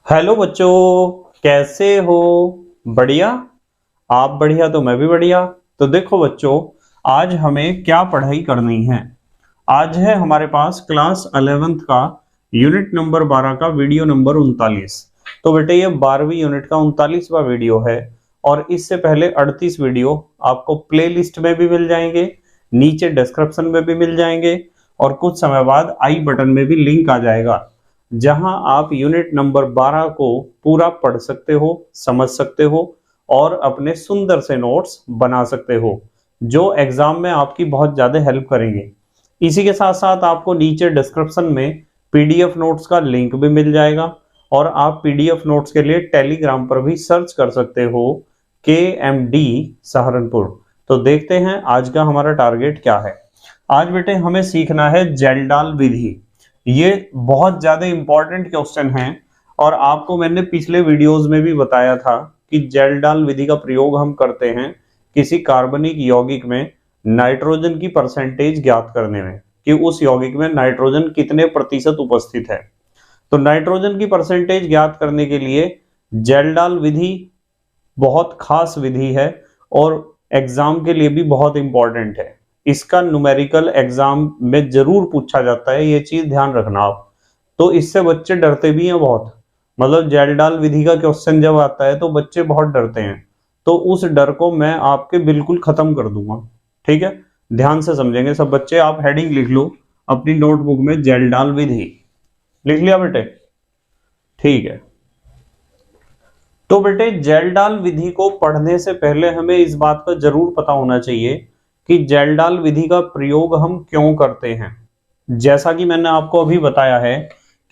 Hello बच्चों, कैसे हो? बढ़िया। आप बढ़िया तो मैं भी बढ़िया। तो देखो बच्चों, आज हमें क्या पढ़ाई करनी है। आज है हमारे पास क्लास 11th का यूनिट नंबर 12 का वीडियो नंबर 39। तो बेटे ये 12वीं यूनिट का 39वां वीडियो है। और इससे पहले 38 वीडियो आपको प्ले लिस्ट में भी मिल जाएंगे, नीचे डिस्क्रिप्शन में भी मिल जाएंगे, और कुछ समय बाद आई बटन में भी लिंक आ जाएगा, जहां आप यूनिट नंबर 12 को पूरा पढ़ सकते हो, समझ सकते हो और अपने सुंदर से नोट्स बना सकते हो, जो एग्जाम में आपकी बहुत ज्यादा हेल्प करेंगे। इसी के साथ साथ आपको नीचे डिस्क्रिप्शन में पीडीएफ नोट्स का लिंक भी मिल जाएगा, और आप पीडीएफ नोट्स के लिए टेलीग्राम पर भी सर्च कर सकते हो KMD सहारनपुर। तो देखते हैं आज का हमारा टारगेट क्या है। आज बेटे हमें सीखना है जेल्डाल विधि। ये बहुत ज्यादा इंपॉर्टेंट क्वेश्चन है, और आपको मैंने पिछले वीडियोस में भी बताया था कि जेल्डाल विधि का प्रयोग हम करते हैं किसी कार्बनिक यौगिक में नाइट्रोजन की परसेंटेज ज्ञात करने में, कि उस यौगिक में नाइट्रोजन कितने प्रतिशत उपस्थित है। तो नाइट्रोजन की परसेंटेज ज्ञात करने के लिए जेल्डाल विधि बहुत खास विधि है, और एग्जाम के लिए भी बहुत इंपॉर्टेंट है। इसका न्यूमेरिकल एग्जाम में जरूर पूछा जाता है, ये चीज ध्यान रखना आप। तो इससे बच्चे डरते भी हैं बहुत, मतलब जेल्डाल विधि का क्वेश्चन जब आता है तो बच्चे बहुत डरते हैं। तो उस डर को मैं आपके बिल्कुल खत्म कर दूंगा। ठीक है, ध्यान से समझेंगे सब बच्चे। आप हेडिंग लिख लो अपनी नोटबुक में, जेल्डाल विधि। लिख लिया बेटे? ठीक है। तो बेटे जेल्डाल विधि को पढ़ने से पहले हमें इस बात का जरूर पता होना चाहिए कि जेल्डाल विधि का प्रयोग हम क्यों करते हैं। जैसा कि मैंने आपको अभी बताया है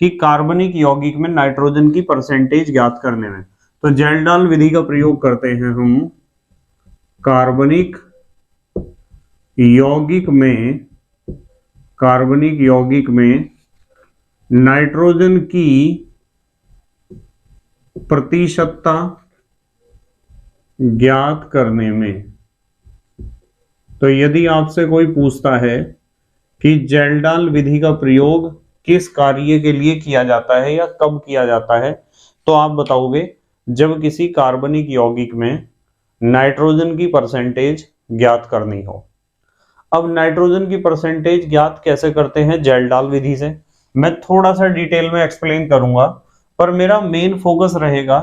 कि कार्बनिक यौगिक में नाइट्रोजन की परसेंटेज ज्ञात करने में, तो जेल्डाल विधि का प्रयोग करते हैं हम कार्बनिक यौगिक में नाइट्रोजन की प्रतिशतता ज्ञात करने में। तो यदि आपसे कोई पूछता है कि जेल्डाल विधि का प्रयोग किस कार्य के लिए किया जाता है या कब किया जाता है, तो आप बताओगे जब किसी कार्बनिक यौगिक में नाइट्रोजन की परसेंटेज ज्ञात करनी हो। अब नाइट्रोजन की परसेंटेज ज्ञात कैसे करते हैं जेल्डाल विधि से, मैं थोड़ा सा डिटेल में एक्सप्लेन करूंगा, पर मेरा मेन फोकस रहेगा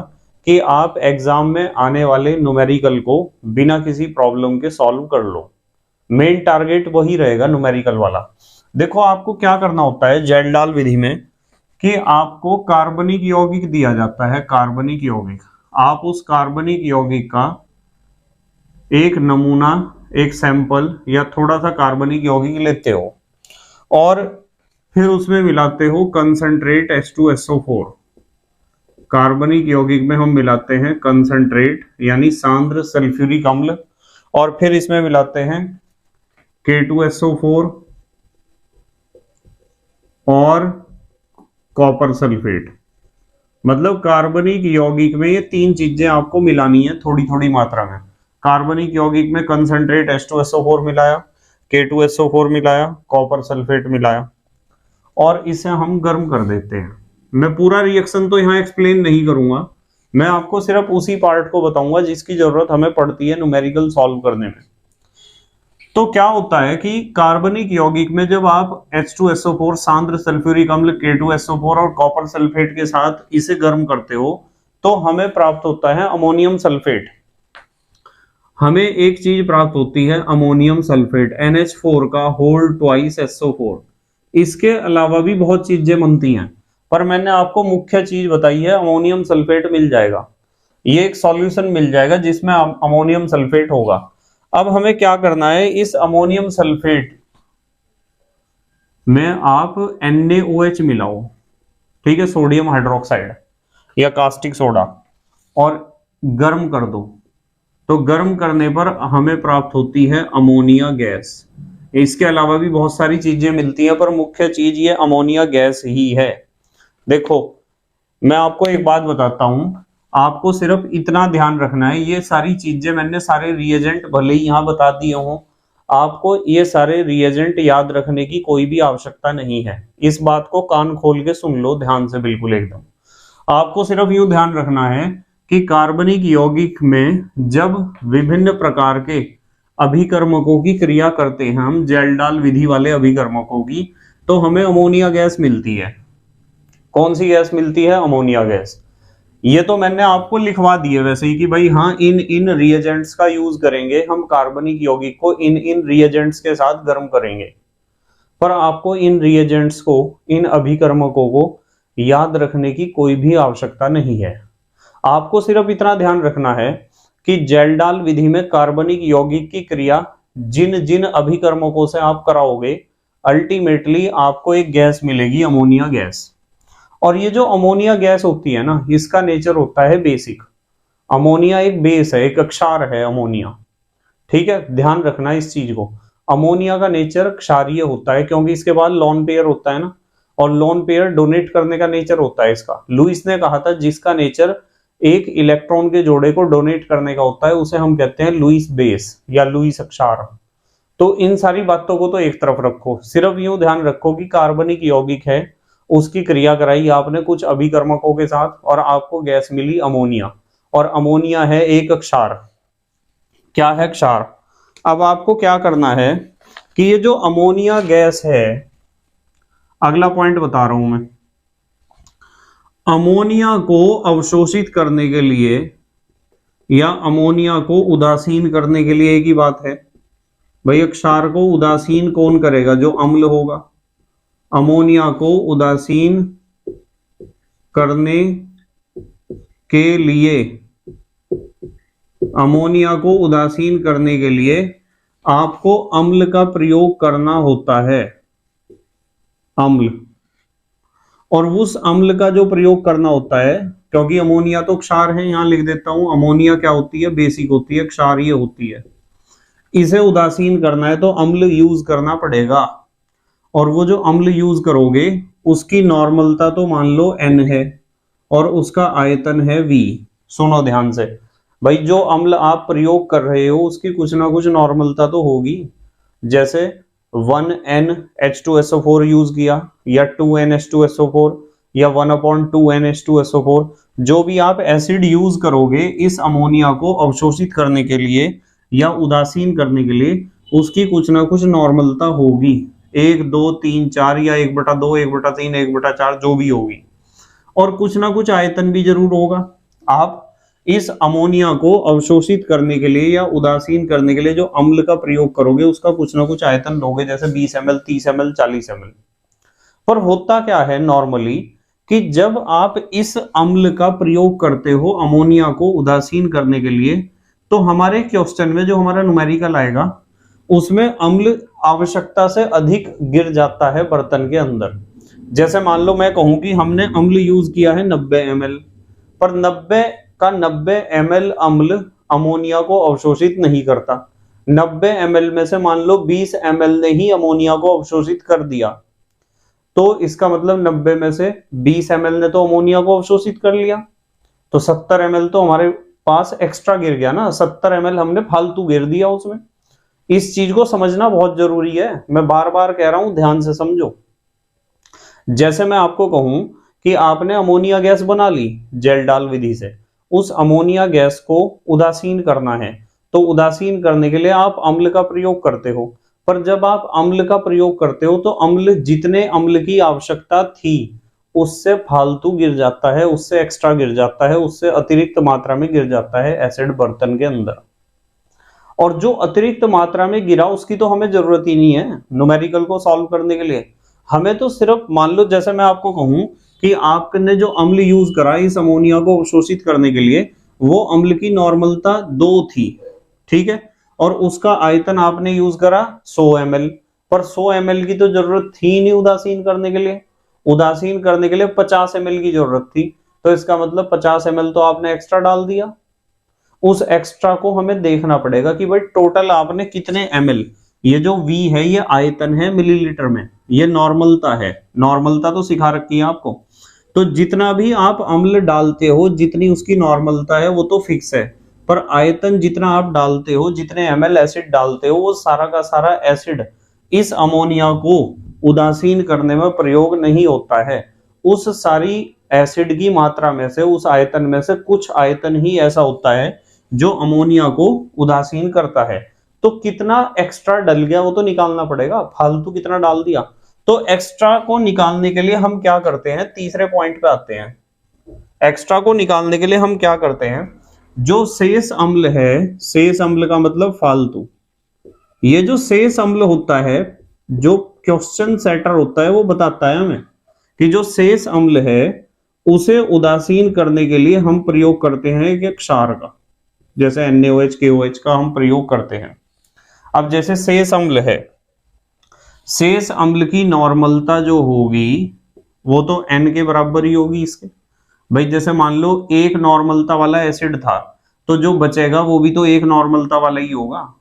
कि आप एग्जाम में आने वाले न्यूमेरिकल को बिना किसी प्रॉब्लम के सॉल्व कर लो। मेन टारगेट वही रहेगा, न्यूमेरिकल वाला। देखो आपको क्या करना होता है जेल्डाल विधि में, कि आपको कार्बनिक यौगिक दिया जाता है, कार्बनिक यौगिक। आप उस कार्बनिक यौगिक का एक नमूना, एक सैंपल या थोड़ा सा कार्बनिक यौगिक लेते हो, और फिर उसमें मिलाते हो कंसंट्रेट H2SO4। कार्बनिक यौगिक में हम मिलाते हैं कंसंट्रेट यानी सांद्र सल्फ्यूरिक अम्ल, और फिर इसमें मिलाते हैं K2SO4 और कॉपर सल्फेट। मतलब कार्बनिक यौगिक में ये तीन चीजें आपको मिलानी है थोड़ी थोड़ी मात्रा में। कार्बनिक यौगिक में कंसंट्रेट H2SO4 मिलाया, K2SO4 मिलाया, कॉपर सल्फेट मिलाया, और इसे हम गर्म कर देते हैं। मैं पूरा रिएक्शन तो यहाँ एक्सप्लेन नहीं करूंगा, मैं आपको सिर्फ उसी पार्ट को बताऊंगा जिसकी जरूरत हमें पड़ती है न्यूमेरिकल सॉल्व करने में। तो क्या होता है कि कार्बनिक यौगिक में जब आप H2SO4 सांद्र सल्फ्यूरिक अम्ल, K2SO4 और कॉपर सल्फेट के साथ इसे गर्म करते हो, तो हमें प्राप्त होता है अमोनियम सल्फेट। हमें एक चीज प्राप्त होती है अमोनियम सल्फेट, NH4 का होल ट्वाइस SO4। इसके अलावा भी बहुत चीजें बनती हैं, पर मैंने आपको मुख्य चीज बताई है, अमोनियम सल्फेट मिल जाएगा। ये एक सॉल्यूशन मिल जाएगा जिसमें अमोनियम सल्फेट होगा। अब हमें क्या करना है, इस अमोनियम सल्फेट में आप NaOH मिलाओ, ठीक है, सोडियम हाइड्रोक्साइड या कास्टिक सोडा, और गर्म कर दो। तो गर्म करने पर हमें प्राप्त होती है अमोनिया गैस। इसके अलावा भी बहुत सारी चीजें मिलती हैं, पर मुख्य चीज ये अमोनिया गैस ही है। देखो मैं आपको एक बात बताता हूं, आपको सिर्फ इतना ध्यान रखना है, ये सारी चीजें मैंने सारे रिएजेंट भले ही यहां बता दिए हों, आपको ये सारे रिएजेंट याद रखने की कोई भी आवश्यकता नहीं है। इस बात को कान खोल के सुन लो ध्यान से, बिल्कुल एकदम। आपको सिर्फ यूं ध्यान रखना है कि कार्बनिक यौगिक में जब विभिन्न प्रकार के अभिकर्मकों की क्रिया करते हैं हम, जेल्डाल विधि वाले अभिकर्मकों की, तो हमें अमोनिया गैस मिलती है। कौन सी गैस मिलती है? Ammonia gas. ये तो मैंने आपको लिखवा दी है वैसे ही कि भाई हाँ, इन इन रिएजेंट्स का यूज करेंगे हम, कार्बनिक यौगिक को इन इन रिएजेंट्स के साथ गर्म करेंगे। पर आपको इन रिएजेंट्स को, इन अभिकर्मकों को याद रखने की कोई भी आवश्यकता नहीं है। आपको सिर्फ इतना ध्यान रखना है कि जेल्डाल विधि में कार्बनिक यौगिक की क्रिया जिन जिन अभिकर्मकों से आप कराओगे, अल्टीमेटली आपको एक गैस मिलेगी, अमोनिया गैस। और ये जो अमोनिया गैस होती है ना, इसका नेचर होता है बेसिक। अमोनिया एक बेस है, एक क्षार है अमोनिया। ठीक है, ध्यान रखना इस चीज को। अमोनिया का नेचर क्षारीय होता है क्योंकि इसके बाद लोन पेयर होता है ना, और लोन पेयर डोनेट करने का नेचर होता है इसका। लुईस ने कहा था जिसका नेचर एक इलेक्ट्रॉन के जोड़े को डोनेट करने का होता है उसे हम कहते हैं लुईस बेस या लुईस क्षार। तो इन सारी बातों को तो एक तरफ रखो, सिर्फ यूं ध्यान रखो कि कार्बनिक यौगिक है, उसकी क्रिया कराई आपने कुछ अभिकर्मकों के साथ और आपको गैस मिली अमोनिया, और अमोनिया है एक क्षार। क्या है? क्षार। अब आपको क्या करना है कि ये जो अमोनिया गैस है, अगला पॉइंट बता रहा हूं मैं, अमोनिया को अवशोषित करने के लिए या अमोनिया को उदासीन करने के लिए एक ही बात है भाई, क्षार को उदासीन कौन करेगा? जो अम्ल होगा। अमोनिया को उदासीन करने के लिए, अमोनिया को उदासीन करने के लिए आपको अम्ल का प्रयोग करना होता है, अम्ल। और उस अम्ल का जो प्रयोग करना होता है, क्योंकि अमोनिया तो क्षार है, यहां लिख देता हूं, अमोनिया क्या होती है? बेसिक होती है, क्षारीय होती है। इसे उदासीन करना है तो अम्ल यूज करना पड़ेगा, और वो जो अम्ल यूज करोगे उसकी नॉर्मलता तो मान लो N है और उसका आयतन है V। सुनो ध्यान से भाई, जो अम्ल आप प्रयोग कर रहे हो उसकी कुछ ना कुछ नॉर्मलता तो होगी। जैसे 1NH2SO4 यूज किया, या 2NH2SO4, या 1/2NH2SO4, जो भी आप एसिड यूज करोगे इस अमोनिया को अवशोषित करने के लिए या उदासीन करने के लिए, उसकी कुछ ना कुछ नॉर्मलता होगी, 1, 2, 3, 4 या 1/2, 1/3, 1/4 जो भी होगी, और कुछ ना कुछ आयतन भी जरूर होगा। आप इस अमोनिया को अवशोषित करने के लिए या उदासीन करने के लिए जो अम्ल का प्रयोग करोगे उसका कुछ ना कुछ आयतन लोगे, जैसे 20 ml, 30 ml, 40 ml। पर होता क्या है नॉर्मली कि जब आप इस अम्ल का प्रयोग करते हो अमोनिया को उदासीन करने के लिए, तो हमारे क्वेश्चन में जो हमारा न्यूमेरिकल आएगा उसमें अम्ल आवश्यकता से अधिक गिर जाता है बर्तन के अंदर। जैसे मान लो मैं कहूं कि हमने अम्ल यूज किया है 90 ml, पर 90 ml अम्ल अमोनिया को अवशोषित नहीं करता। 90 ml में से मान लो 20 ml ने ही अमोनिया को अवशोषित कर दिया, तो इसका मतलब 90 में से 20 ml ने तो अमोनिया को अवशोषित कर लिया, तो 70 ml तो हमारे पास एक्स्ट्रा गिर गया ना, 70 ml हमने फालतू गिर दिया उसमें। इस चीज को समझना बहुत जरूरी है, मैं बार बार कह रहा हूं, ध्यान से समझो। जैसे मैं आपको कहूं कि आपने अमोनिया गैस बना ली जेल्डाल विधि से, उस अमोनिया गैस को उदासीन करना है, तो उदासीन करने के लिए आप अम्ल का प्रयोग करते हो। पर जब आप अम्ल का प्रयोग करते हो तो अम्ल, जितने अम्ल की आवश्यकता थी उससे फालतू गिर जाता है, उससे एक्स्ट्रा गिर जाता है, उससे अतिरिक्त मात्रा में गिर जाता है एसिड बर्तन के अंदर। और जो अतिरिक्त मात्रा में गिरा उसकी तो हमें जरूरत ही नहीं है न्यूमेरिकल को सॉल्व करने के लिए। हमें तो सिर्फ मान लो, जैसे मैं आपको कहूं कि आपने जो अम्ल यूज करा इस अमोनिया को अवशोषित करने के लिए, वो अम्ल की नॉर्मलता 2 थी, ठीक है, और उसका आयतन आपने यूज करा 100 ml, पर 100 ml की तो जरूरत थी नहीं उदासीन करने के लिए। उदासीन करने के लिए 50 ml की जरूरत थी, तो इसका मतलब 50 ml तो आपने एक्स्ट्रा डाल दिया। उस एक्स्ट्रा को हमें देखना पड़ेगा कि भाई टोटल आपने कितने ml, ये जो V है ये आयतन है मिलीलीटर में, ये नॉर्मलता है, नॉर्मलता तो सिखा रखी है आपको। तो जितना भी आप अम्ल डालते हो, जितनी उसकी नॉर्मलता है वो तो फिक्स है, पर आयतन जितना आप डालते हो, जितने ml एसिड डालते हो, वो सारा का सारा एसिड इस अमोनिया को उदासीन करने में प्रयोग नहीं होता है। उस सारी एसिड की मात्रा में से, उस आयतन में से कुछ आयतन ही ऐसा होता है जो अमोनिया को उदासीन करता है। तो कितना एक्स्ट्रा डल गया वो तो निकालना पड़ेगा, फालतू कितना डाल दिया। तो एक्स्ट्रा को निकालने के लिए हम क्या करते हैं, तीसरे पॉइंट पे आते हैं। एक्स्ट्रा को निकालने के लिए हम क्या करते हैं, जो शेष अम्ल है, शेष अम्ल का मतलब फालतू, ये जो शेष अम्ल होता है, जो क्वेश्चन सेटर होता है वो बताता है हमें कि जो शेष अम्ल है उसे उदासीन करने के लिए हम प्रयोग करते हैं एक क्षार का, जैसे NaOH KOH का हम प्रयोग करते हैं। अब जैसे शेष अम्ल है, शेष अम्ल की नॉर्मलता जो होगी वो तो N के बराबर ही होगी इसके। भाई जैसे मान लो एक नॉर्मलता वाला एसिड था, तो जो बचेगा वो भी तो एक नॉर्मलता वाला ही होगा।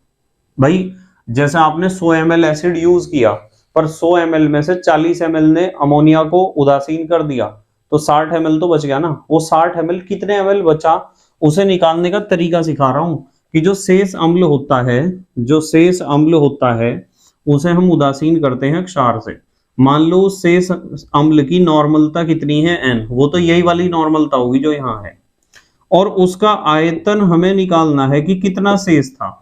भाई जैसे आपने 100 ml एसिड यूज किया, पर 100 ml में से 40 ml ने अमोनिया को उदासीन कर दिया, तो 60 ml तो बच गया ना। वो 60 ml कितने ml बचा उसे निकालने का तरीका सिखा रहा हूं कि जो शेष अम्ल होता है, जो शेष अम्ल होता है उसे हम उदासीन करते हैं क्षार से। मान लो शेष अम्ल की नॉर्मलता कितनी है N, वो तो यही वाली नॉर्मलता होगी जो यहाँ है, और उसका आयतन हमें निकालना है कि कितना शेष था।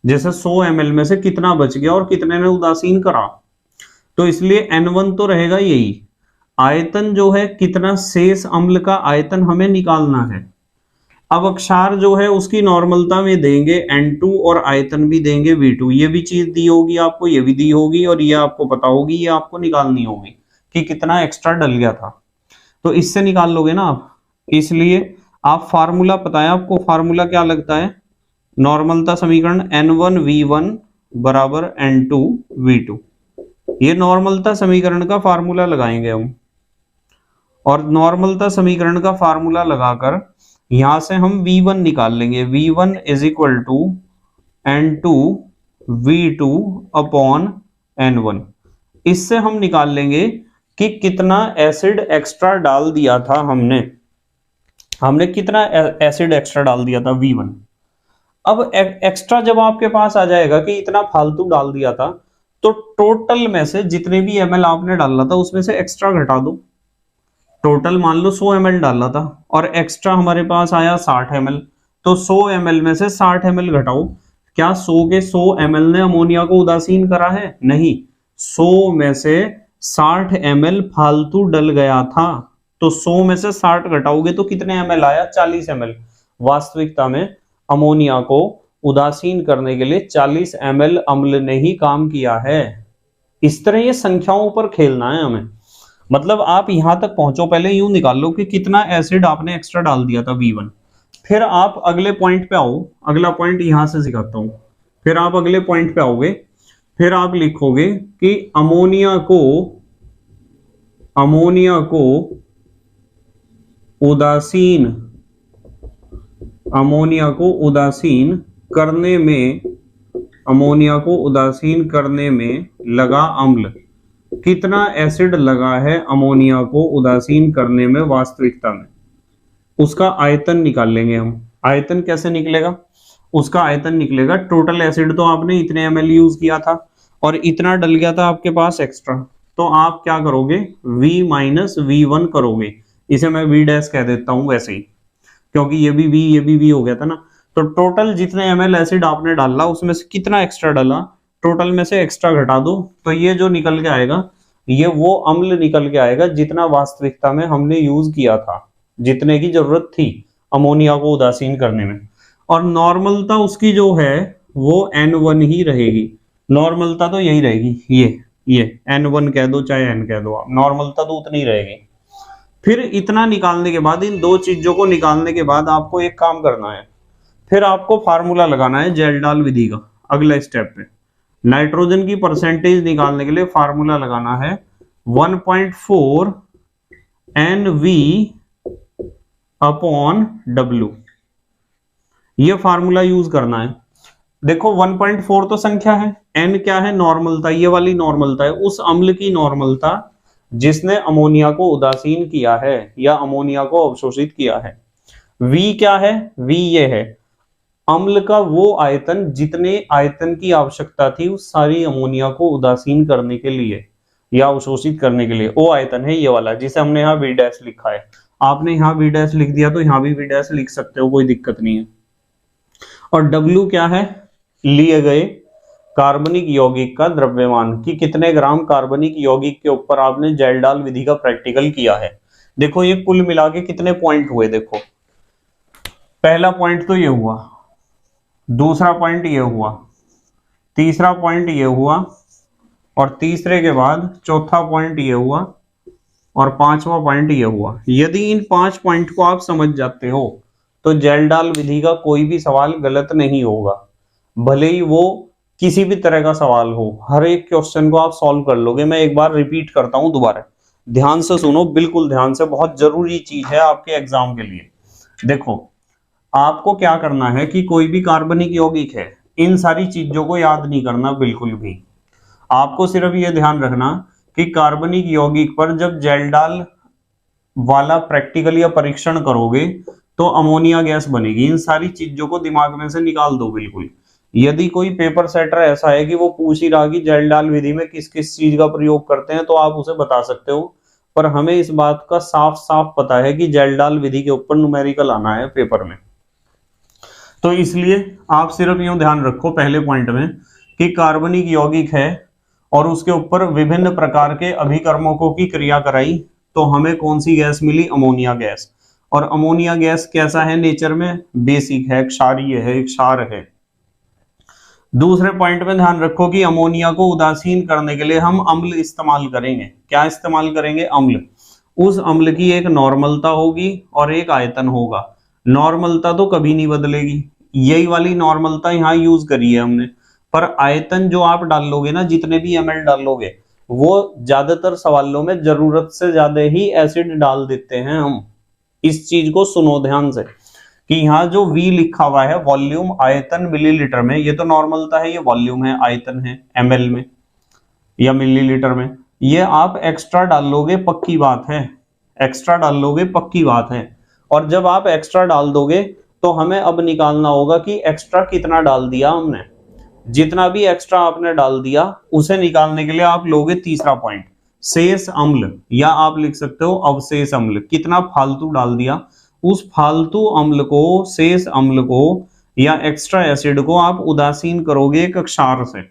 जैसे 100 ml में से कितना बच गया और कितने ने उदासीन करा, तो इसलिए N1 तो रहेगा यही। आयतन जो है कितना शेष अम्ल का आयतन हमें निकालना है। अब क्षार जो है उसकी नॉर्मलता में देंगे N2 और आयतन भी देंगे V2। ये भी चीज दी होगी आपको, ये भी दी होगी, और ये आपको पता होगी, ये आपको निकालनी होगी कि कितना एक्स्ट्रा डल गया था। तो इससे निकाल लोगे ना आप। इसलिए आप फार्मूला पता है आपको, फार्मूला क्या लगता है, नॉर्मलता समीकरण N1V1 बराबर N2 V2। ये नॉर्मलता समीकरण का फार्मूला लगाएंगे हम, और नॉर्मलता समीकरण का फार्मूला लगाकर यहां से हम V1 निकाल लेंगे। V1 is equal to N2 V2 upon N1। इससे हम निकाल लेंगे कि कितना एसिड एक्स्ट्रा डाल दिया था हमने कितना एसिड एक्स्ट्रा डाल दिया था V1। अब एक्स्ट्रा जब आपके पास आ जाएगा कि इतना फालतू डाल दिया था, तो टोटल में से जितने भी ml आपने डाला था उसमें से एक्स्ट्रा घटा दो। टोटल मान लो 100 ml डाला था और एक्स्ट्रा हमारे पास आया 60 ml, तो 100 ml में से 60 ml घटाओ। क्या 100 के 100 ml ने अमोनिया को उदासीन करा है? नहीं, 100 में से 60 ml फालतू डल गया था, तो 100 में से 60 घटाओगे तो कितने ml आया? 40 ml। वास्तविकता में अमोनिया को उदासीन करने के लिए 40 ml अम्ल ने ही काम किया है। इस तरह ये संख्याओं पर खेलना है हमें। मतलब आप यहां तक पहुंचो, पहले यूं निकाल लो कि कितना एसिड आपने एक्स्ट्रा डाल दिया था V1, फिर आप अगले पॉइंट पे आओ। अगला पॉइंट यहां से सिखाता हूं, फिर आप अगले पॉइंट पे आओगे, फिर आप लिखोगे कि अमोनिया को उदासीन करने में लगा अम्ल, कितना एसिड लगा है अमोनिया को उदासीन करने में वास्तविकता में, उसका आयतन निकाल लेंगे हम। आयतन कैसे निकलेगा? उसका आयतन निकलेगा, टोटल एसिड तो आपने इतने ml यूज किया था और इतना डल गया था आपके पास एक्स्ट्रा, तो आप क्या करोगे? V माइनस V1 करोगे। इसे मैं V डैश कह देता हूं वैसे ही, क्योंकि ये भी V ये भी V हो गया था ना। तो टोटल जितने ml एसिड आपने डाला उसमें से कितना एक्स्ट्रा डाला, टोटल में से एक्स्ट्रा घटा दो, तो ये जो निकल के आएगा ये वो अम्ल निकल के आएगा जितना वास्तविकता में हमने यूज किया था, जितने की जरूरत थी अमोनिया को उदासीन करने में। और नॉर्मलता उसकी जो है वो N1 ही रहेगी। नॉर्मलता तो यही रहेगी, ये N1 कह दो चाहे N कह दो आप, नॉर्मलता तो उतनी रहेगी। फिर इतना निकालने के बाद, इन दो चीजों को निकालने के बाद आपको एक काम करना है, फिर आपको फार्मूला लगाना है जेल्डाल विधि का। अगले स्टेप पे नाइट्रोजन की परसेंटेज निकालने के लिए फार्मूला लगाना है 1.4 NV अपॉन W। ये फार्मूला यूज करना है। देखो 1.4 तो संख्या है, N क्या है? नॉर्मलता, ये वाली नॉर्मलता है, उस अम्ल की नॉर्मलता जिसने अमोनिया को उदासीन किया है या अमोनिया को अवशोषित किया है। V क्या है? V ये है अम्ल का वो आयतन जितने आयतन की आवश्यकता थी उस सारी अमोनिया को उदासीन करने के लिए। या अवशोषित करने के लिए, वो आयतन है ये वाला जिसे हमने यहाँ V डैश लिखा है। आपने यहाँ V डैश लिख दिया तो यहाँ भी V डैश लिख सकते हो, कोई दिक्कत नहीं है। और W क्या है, लिए गए कार्बनिक यौगिक का द्रव्यमान, कि कितने ग्राम कार्बनिक यौगिक के ऊपर आपने जेल्डाल विधि का प्रैक्टिकल किया है। देखो ये कुल मिला के कितने पॉइंट हुए, देखो पहला पॉइंट तो ये हुआ, दूसरा पॉइंट ये हुआ, तीसरा पॉइंट ये हुआ, और तीसरे के बाद चौथा पॉइंट ये हुआ, और पांचवा पॉइंट ये हुआ। यदि इन 5 पॉइंट को आप समझ जाते हो तो जेल्डाल विधि का कोई भी सवाल गलत नहीं होगा, भले ही वो किसी भी तरह का सवाल हो, हर एक क्वेश्चन को आप सॉल्व कर लोगे। मैं एक बार रिपीट करता हूं, दोबारा ध्यान से सुनो, बिल्कुल ध्यान से, बहुत जरूरी चीज है आपके एग्जाम के लिए। देखो आपको क्या करना है कि कोई भी कार्बनिक यौगिक है, इन सारी चीजों को याद नहीं करना बिल्कुल भी। आपको सिर्फ ये ध्यान रखना कि कार्बनिक यौगिक पर जब जेल्डाल वाला प्रैक्टिकल या परीक्षण करोगे तो अमोनिया गैस बनेगी। इन सारी चीजों को दिमाग में से निकाल दो बिल्कुल। यदि कोई पेपर सेटर ऐसा है कि वो पूछ ही रहा कि जेल्डाल विधि में किस किस चीज का प्रयोग करते हैं, तो आप उसे बता सकते हो, पर हमें इस बात का साफ साफ पता है कि जेल्डाल विधि के ऊपर न्यूमेरिकल आना है पेपर में। तो इसलिए आप सिर्फ यूं ध्यान रखो पहले पॉइंट में कि कार्बनिक यौगिक है और उसके ऊपर विभिन्न प्रकार के अभिकर्मकों की क्रिया कराई, तो हमें कौन सी गैस मिली, अमोनिया गैस। और अमोनिया गैस कैसा है नेचर में, बेसिक है, क्षारीय है, एक क्षार है। दूसरे पॉइंट में ध्यान रखो कि अमोनिया को उदासीन करने के लिए हम अम्ल इस्तेमाल करेंगे। क्या इस्तेमाल करेंगे, अम्ल। उस अम्ल की एक नॉर्मलता होगी और एक आयतन होगा। नॉर्मलता तो कभी नहीं बदलेगी, यही वाली नॉर्मलता यहाँ यूज करी है हमने, पर आयतन जो आप डालोगे ना, जितने भी ml डालोगे, वो ज्यादातर सवालों में जरूरत से ज्यादा ही एसिड डाल देते हैं हम। इस चीज को सुनो ध्यान से कि यहाँ जो V लिखा हुआ है वॉल्यूम आयतन मिलीलीटर में, ये तो नॉर्मलता है, ये वॉल्यूम है, आयतन है ml में या मिलीलीटर में। ये आप एक्स्ट्रा डाल लोगे पक्की बात है, एक्स्ट्रा डाल लोगे पक्की बात है। और जब आप एक्स्ट्रा डाल दोगे तो हमें अब निकालना होगा कि एक्स्ट्रा कितना डाल दिया हमने। जितना भी एक्स्ट्रा आपने डाल दिया उसे निकालने के लिए आप लोगे तीसरा पॉइंट, शेष अम्ल, या आप लिख सकते हो अवशेष अम्ल। कितना फालतू डाल दिया, उस फालतू अम्ल को, शेष अम्ल को या एक्स्ट्रा एसिड को आप उदासीन करोगे एक क्षार से।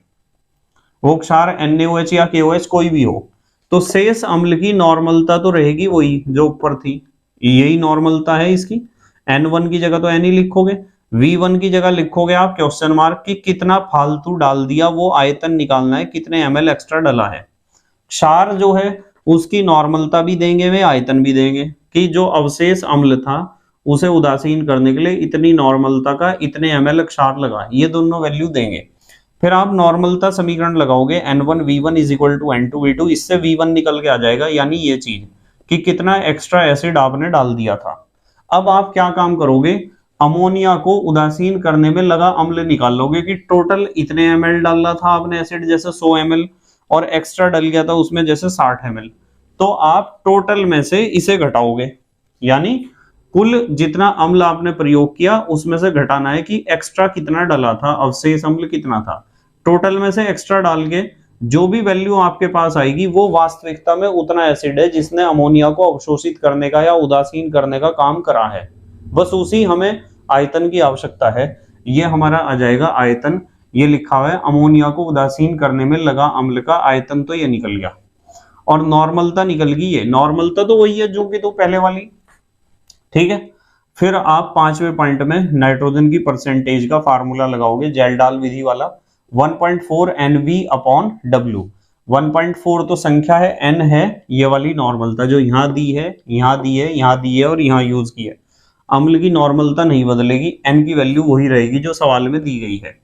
वो क्षार NaOH या KOH कोई भी हो, तो शेष अम्ल की नॉर्मलता तो रहेगी वही जो ऊपर थी, यही नॉर्मलता है इसकी। N1 की जगह तो N ही लिखोगे, V1 की जगह लिखोगे आप क्वेश्चन मार्क कि कितना फालतू डाल दिया, वो आयतन निकालना है, कितने ml एक्स्ट्रा डाला है। क्षार जो है उसकी नॉर्मलता भी देंगे, वे आयतन भी देंगे कि जो अवशेष अम्ल था उसे उदासीन करने के लिए इतनी नॉर्मलता का इतने ml क्षार लगा, ये दोनों वैल्यू देंगे। फिर आप नॉर्मलता समीकरण लगाओगे N1V1 is equal to N2V2, इससे V1 निकल के आ जाएगा, यानी ये चीज कि कितना एक्स्ट्रा एसिड आपने डाल दिया था। अब आप क्या काम करोगे, अमोनिया को उदासीन करने में लगा अम्ल निकाल लोगे कि टोटल इतने ml डाला था आपने एसिड, जैसे 100 ml, और एक्स्ट्रा डल गया था उसमें जैसे 60 ml। तो आप टोटल में से इसे घटाओगे, यानी कुल जितना अम्ल आपने प्रयोग किया उसमें से घटाना है कि एक्स्ट्रा कितना डाला था, अवशेष अम्ल कितना था। टोटल में से एक्स्ट्रा डाल के जो भी वैल्यू आपके पास आएगी वो वास्तविकता में उतना एसिड है जिसने अमोनिया को अवशोषित करने का या उदासीन करने का काम करा है। बस उसी हमें आयतन की आवश्यकता है। ये हमारा आ जाएगा आयतन, ये लिखा हुआ है अमोनिया को उदासीन करने में लगा अम्ल का आयतन, तो ये निकल गया। और नॉर्मलता निकल गई, ये नॉर्मलता तो वही है जो कि तो पहले वाली, ठीक है। फिर आप 5वें पॉइंट में नाइट्रोजन की परसेंटेज का फार्मूला लगाओगे, जेल्डाल विधि वाला, 1.4 NV/W। 1.4 तो संख्या है, N है ये वाली नॉर्मलता जो यहाँ दी है, यहाँ दी है, यहाँ दी है और यहाँ यूज की है। अम्ल की नॉर्मलता नहीं बदलेगी, N की वैल्यू वही रहेगी जो सवाल में दी गई है।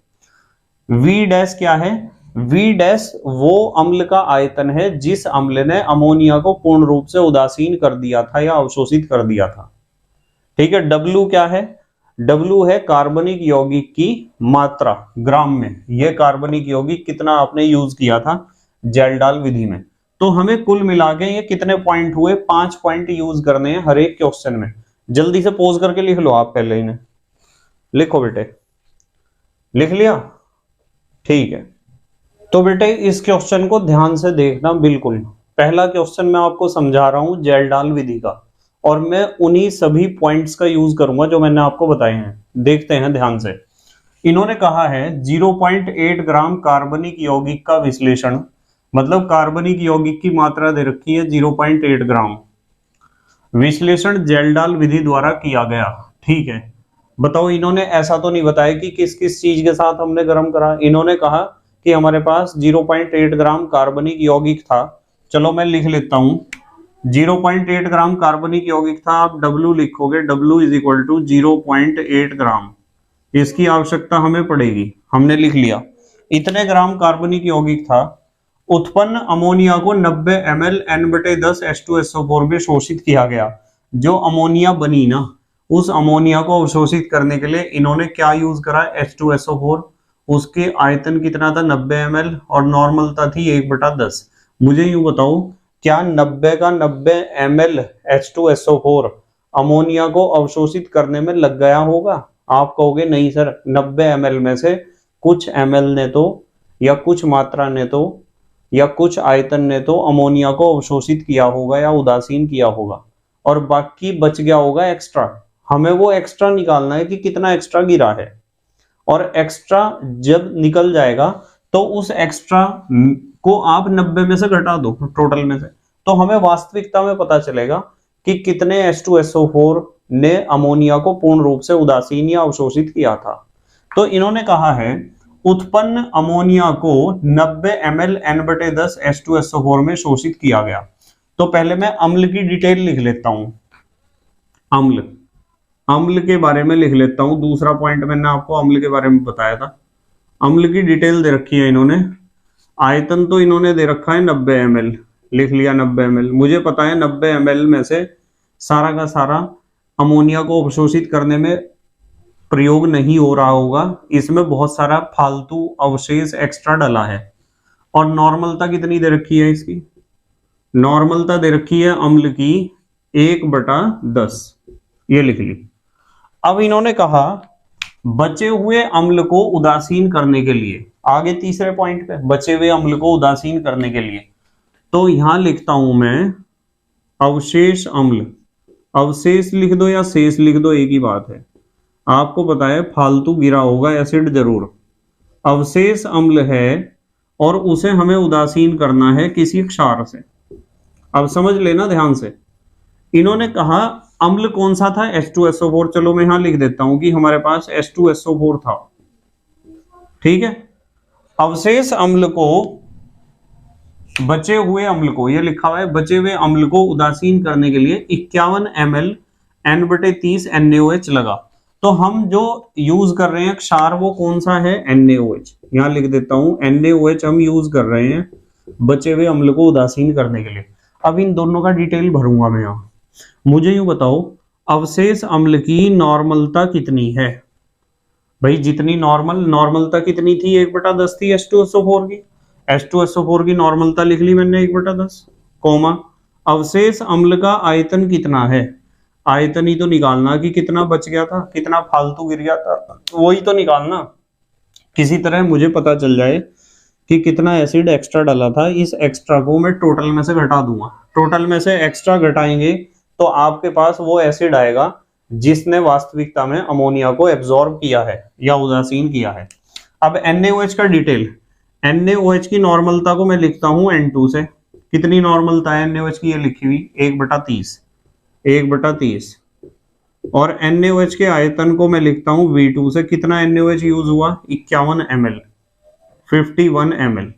V डैश क्या है, V डैश वो अम्ल का आयतन है जिस अम्ल ने अमोनिया को पूर्ण रूप से उदासीन कर दिया था या अवशोषित कर दिया था, ठीक है। W क्या है, W है कार्बनिक यौगिक की मात्रा ग्राम में, यह कार्बनिक यौगिक कितना आपने यूज किया था जेल्डाल विधि में। तो हमें कुल मिला के ये कितने पॉइंट हुए, 5 पॉइंट यूज करने हैं हर एक क्वेश्चन में। जल्दी से पोज करके लिख लो, आप पहले इन्हें लिखो बेटे, लिख लिया, ठीक है तो बेटे इस क्वेश्चन को ध्यान से देखना बिल्कुल। पहला क्वेश्चन मैं आपको समझा रहा हूं जेल्डाल विधि का, और मैं उन्हीं सभी पॉइंट्स का यूज करूंगा जो मैंने आपको बताए हैं। देखते हैं ध्यान से। इन्होंने कहा है 0.8 ग्राम कार्बनिक यौगिक का विश्लेषण, मतलब कार्बनिक यौगिक की मात्रा दे रखी है 0.8 ग्राम। विश्लेषण जेल्डाल विधि द्वारा किया गया। ठीक है, बताओ इन्होंने ऐसा तो नहीं बताया कि किस किस चीज के साथ हमने गर्म करा। इन्होंने कहा कि हमारे पास 0.8 ग्राम कार्बनिक यौगिक था। चलो मैं लिख लेता हूं, 0.8 ग्राम कार्बनिक यौगिक था। आप W लिखोगे, W इज इक्वल टू 0.8 ग्राम। इसकी आवश्यकता हमें पड़ेगी, हमने लिख लिया। इतने ग्राम कार्बनिक यौगिक था। उत्पन्न अमोनिया को 90 ml N/10 H2SO4 में शोषित किया गया। जो अमोनिया बनी ना, उस अमोनिया को अवशोषित करने के लिए इन्होंने क्या यूज करा, H2SO4। उसके आयतन कितना था, 90 ml, और नॉर्मलता थी 1/10। मुझे यूं बताओ, क्या 90 का 90 ml H2SO4 अमोनिया को अवशोषित करने में लग गया होगा? आप कहोगे नहीं सर, 90 ml में से कुछ ml ने तो, या कुछ मात्रा ने तो, या कुछ आयतन ने तो अमोनिया को अवशोषित किया होगा या उदासीन किया होगा, और बाकी बच गया होगा एक्स्ट्रा। हमें वो एक्स्ट्रा निकालना है कि कितना एक्स्ट्रा गिरा है, और एक्स्ट्रा जब निकल जाएगा तो उस एक्स्ट्रा को आप 90 में से घटा दो टोटल में से, तो हमें वास्तविकता में पता चलेगा कि कितने H2SO4 ने अमोनिया को पूर्ण रूप से उदासीन या अवशोषित किया था। तो इन्होंने कहा है उत्पन्न अमोनिया को 90 ml N/10 H2SO4 में शोषित किया गया। तो पहले मैं अम्ल की डिटेल लिख लेता हूं। अम्ल के बारे में लिख लेता हूं। दूसरा पॉइंट मैंने आपको अम्ल के बारे में बताया था। अम्ल की डिटेल दे रखी है इन्होंने। आयतन तो इन्होंने दे रखा है 90 ml, लिख लिया 90 ml। मुझे पता है 90 ml में से सारा का सारा अमोनिया को अवशोषित करने में प्रयोग नहीं हो रहा होगा, इसमें बहुत सारा फालतू अवशेष एक्स्ट्रा डला है। और नॉर्मलता कितनी दे रखी है इसकी? नॉर्मलता दे रखी है अम्ल की 1/10, ये लिख ली। अब इन्होंने कहा बचे हुए अम्ल को उदासीन करने के लिए, आगे तीसरे पॉइंट पे, बचे हुए अम्ल को उदासीन करने के लिए, तो यहां लिखता हूं मैं अवशेष अम्ल। अवशेष लिख दो या शेष लिख दो, एक ही बात है। आपको पता है फालतू गिरा होगा एसिड जरूर। अवशेष अम्ल है और उसे हमें उदासीन करना है किसी क्षार से। अब समझ लेना ध्यान से। इन्होंने कहा अम्ल कौन सा था, H2SO4। चलो मैं यहां लिख देता हूं कि हमारे पास H2SO4 था। ठीक है, अवशेष अम्ल को, बचे हुए अम्ल को, ये लिखा हुआ है, बचे हुए अम्ल को उदासीन करने के लिए 51 ml N/30 NaOH लगा। तो हम जो यूज कर रहे हैं क्षार, वो कौन सा है, NaOH। यहां लिख देता हूं NaOH हम यूज कर रहे हैं बचे हुए अम्ल को उदासीन करने के लिए। अब इन दोनों का डिटेल भरूंगा मैं यहां। मुझे यूं बताओ अवशेष अम्ल की नॉर्मलता कितनी है? भाई जितनी नॉर्मलता कितनी थी, 1/10 थी H2SO4 की। H2SO4 की नॉर्मलता लिख ली मैंने 1/10, कोमा अवशेष अम्ल का आयतन कितना है। आयतन ही तो निकालना कि कितना बच गया था, कितना फालतू गिर गया था, वही तो निकालना। किसी तरह मुझे पता चल जाए कि कितना एसिड एक्स्ट्रा डाला था, इस एक्स्ट्रा को मैं टोटल में से घटा दूंगा। टोटल में से एक्स्ट्रा घटाएंगे तो आपके पास वो एसिड आएगा जिसने वास्तविकता में अमोनिया को एब्जॉर्ब किया है या उदासीन किया है। अब NaOH का डिटेल। NaOH की नॉर्मलता को मैं लिखता हूं N2 से। कितनी नॉर्मलता है NaOH की, ये लिखी हुई 1/30। और NaOH के आयतन को मैं लिखता हूं V2 से। कितना NaOH यूज हुआ, 51 ml, 51 ml।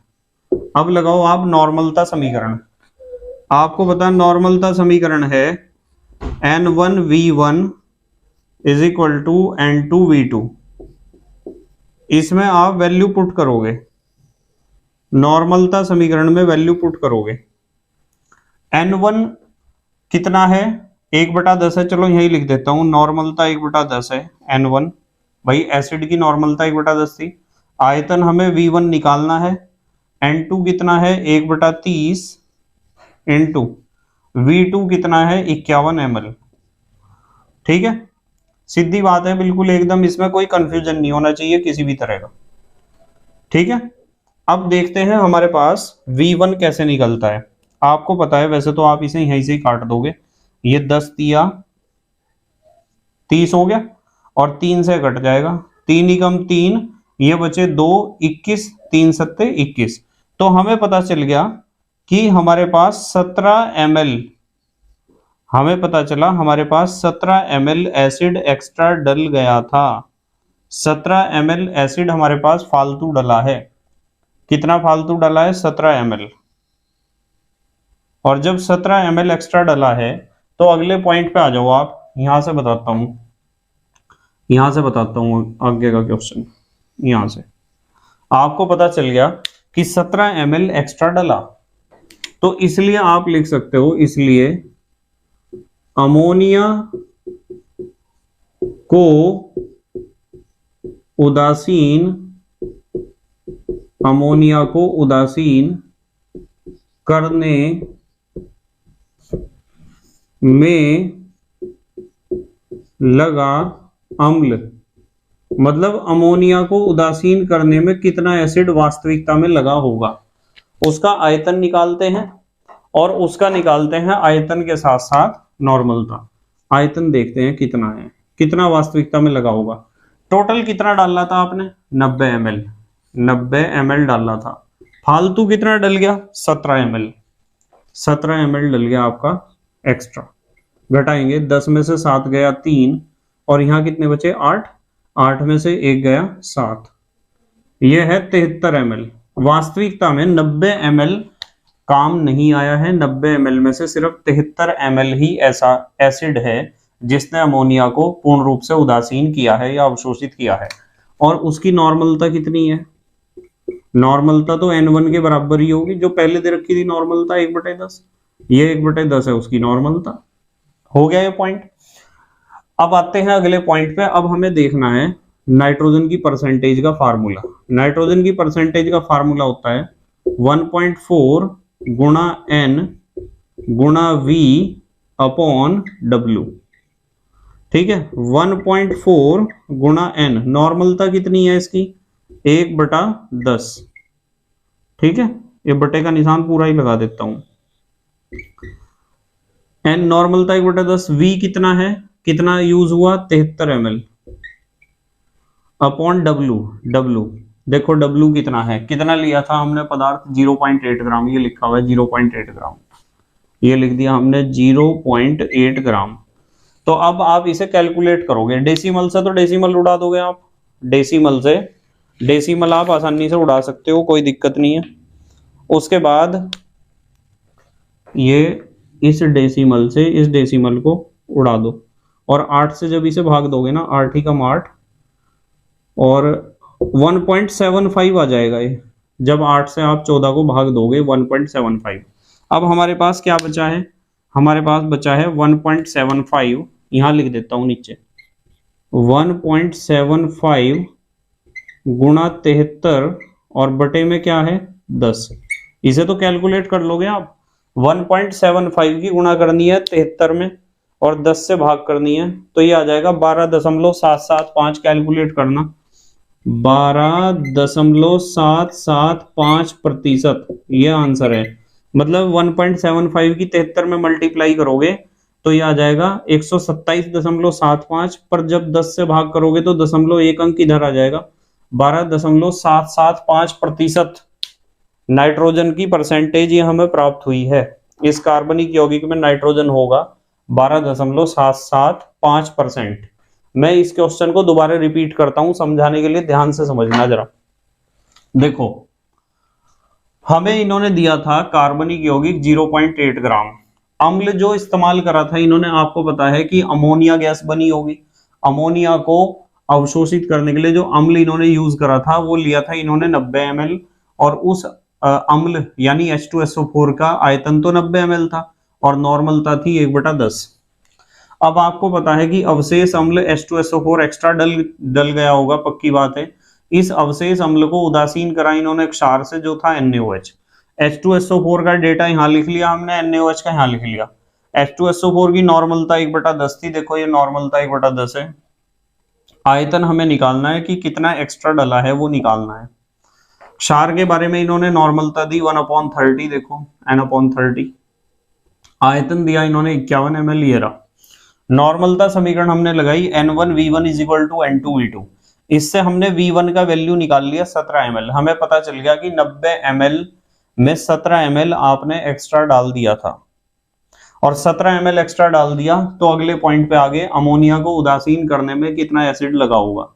अब लगाओ आप नॉर्मलता समीकरण। आपको पता नॉर्मलता समीकरण है N1V1 is equal to N2V2। इसमें आप वैल्यू पुट करोगे, नॉर्मलता समीकरण में वैल्यू पुट करोगे। N1 कितना है, 1/10 है। चलो यही लिख देता हूं, नॉर्मलता 1/10 है N1। भाई एसिड की नॉर्मलता 1/10 थी। आयतन हमें V1 निकालना है। N2 कितना है, 1/30 इंटू V2 कितना है, 51 ml। ठीक है, सीधी बात है बिल्कुल एकदम, इसमें कोई कंफ्यूजन नहीं होना चाहिए किसी भी तरह का। ठीक है, अब देखते हैं हमारे पास V1 कैसे निकलता है। आपको पता है, वैसे तो आप इसे यहीं से ही काट दोगे, ये 10 तिया 30 हो गया और 3 से कट जाएगा, 3 एकम 3, ये बचे 2, 21, 3 सत्ते 21। तो हमें पता चल गया कि हमारे पास 17 ml, हमें पता चला हमारे पास 17 ml एसिड एक्स्ट्रा डल गया था। 17 ml एसिड हमारे पास फालतू डला है। कितना फालतू डला है? 17 ml। और जब 17 ml एक्स्ट्रा डला है तो अगले पॉइंट पे आ जाओ आप, यहां से बताता हूं, यहां से बताता हूं आगे का क्वेश्चन। यहां से आपको पता चल गया कि 17 ml एक्स्ट्रा डला, तो इसलिए आप लिख सकते हो, इसलिए अमोनिया को उदासीन, अमोनिया को उदासीन करने में लगा अम्ल, मतलब अमोनिया को उदासीन करने में कितना एसिड वास्तविकता में लगा होगा, उसका आयतन निकालते हैं और उसका निकालते हैं आयतन के साथ साथ नॉर्मलता। आयतन देखते हैं कितना है, कितना वास्तविकता में लगा होगा। टोटल कितना डालना था आपने? 90 ml, 90 ml डालना था। फालतू कितना डल गया? 17 ml, 17 ml डल गया आपका एक्स्ट्रा। घटाएंगे, 10 में से 7 गया 3, और यहां कितने बचे? 8, 8 में से 1 गया 7, यह है 73 ml। वास्तविकता में 90 ml काम नहीं आया है। 90 ml में से सिर्फ 73 ml ही ऐसा एसिड है जिसने अमोनिया को पूर्ण रूप से उदासीन किया है या अवशोषित किया है। और उसकी नॉर्मलता कितनी है? नॉर्मलता तो N1 के बराबर ही होगी, जो पहले दे रखी थी नॉर्मलता 1/10, ये 1/10 है उसकी नॉर्मलता। हो गया ये पॉइंट। अब आते हैं अगले पॉइंट पे। अब हमें देखना है नाइट्रोजन की परसेंटेज का फार्मूला। नाइट्रोजन की परसेंटेज का फार्मूला होता है 1.4 गुणा N गुणा V अपॉन W। ठीक है, 1.4 गुणा N, नॉर्मलता कितनी है इसकी? 1/10। ठीक है, ये बटे का निशान पूरा ही लगा देता हूं। N नॉर्मलता 1/10, V कितना है, कितना यूज हुआ? 73 ml अपॉन W देखो W कितना है, कितना लिया था हमने पदार्थ? 0.8 ग्राम, ये लिखा हुआ है 0.8 ग्राम, ये लिख दिया हमने 0.8 ग्राम। तो अब आप इसे कैलकुलेट करोगे डेसिमल से, तो डेसिमल उड़ा दोगे आप, डेसिमल से, डेसिमल आप आसानी से उड़ा सकते हो, कोई दिक्कत नहीं है। उसके बाद ये इस डेसिमल से इस डेसिमल को उड़ा दो, और 8 से जब इसे भाग दोगे ना, 8 एकम 8, और 1.75 आ जाएगा ये, जब 8 से आप 14 को भाग दोगे 1.75। अब हमारे पास क्या बचा है? हमारे पास बचा है 1.75, यहां लिख देता हूं नीचे, 1.75 गुणा 73 और बटे में क्या है? 10। इसे तो कैलकुलेट कर लोगे आप। 1.75 की गुणा करनी है 73 में और 10 से भाग करनी है, तो ये आ जाएगा 12.775। कैलकुलेट करना, 12.775%, ये आंसर है। मतलब 1.75 की 73 में मल्टीप्लाई करोगे तो ये आ जाएगा 127.75, पर जब 10 से भाग करोगे तो 0.1 अंक इधर आ जाएगा। 12.775% नाइट्रोजन की परसेंटेज ये हमें प्राप्त हुई है। इस कार्बनिक यौगिक में नाइट्रोजन होगा 12.775%। मैं इस क्वेश्चन को दोबारा रिपीट करता हूं समझाने के लिए, ध्यान से समझना जरा। देखो, हमें इन्होंने दिया था कार्बनिक यौगिक 0.8 ग्राम। अम्ल जो इस्तेमाल करा था इन्होंने, आपको पता है कि अमोनिया गैस बनी होगी। अमोनिया को अवशोषित करने के लिए जो अम्ल इन्होंने यूज करा था वो लिया था इन्होंने 90 ml, और उस अम्ल यानी H2SO4 का आयतन तो 90 ml था और नॉर्मलता थी 1/10। अब आपको पता है कि अवशेष अम्ल H2SO4 एक्स्ट्रा डल गया होगा, पक्की बात है। इस अवशेष अम्ल को उदासीन करा इन्होंने क्षार से, जो था NaOH। H2SO4 का डेटा यहां लिख लिया हमने, NaOH का यहां लिख लिया। H2SO4 की नॉर्मलता 1/10 थी, देखो ये नॉर्मलता 1/10 है। आयतन हमें निकालना है कि कितना एक्स्ट्रा डला है, वो निकालना है। क्षार के बारे में इन्होंने नॉर्मलता दी 1/30, देखो n/30, आयतन दिया इन्होंने 51 ml, ये रहा। नॉर्मलता समीकरण हमने लगाई N1V1 = N2V2, इससे हमने V1 का वैल्यू निकाल लिया 17 ml। हमें पता चल गया कि 90 ml में 17 ml आपने एक्स्ट्रा डाल दिया था, और 17 ml एक्स्ट्रा डाल दिया तो अगले पॉइंट पे आगे अमोनिया को उदासीन करने में कितना एसिड लगा होगा।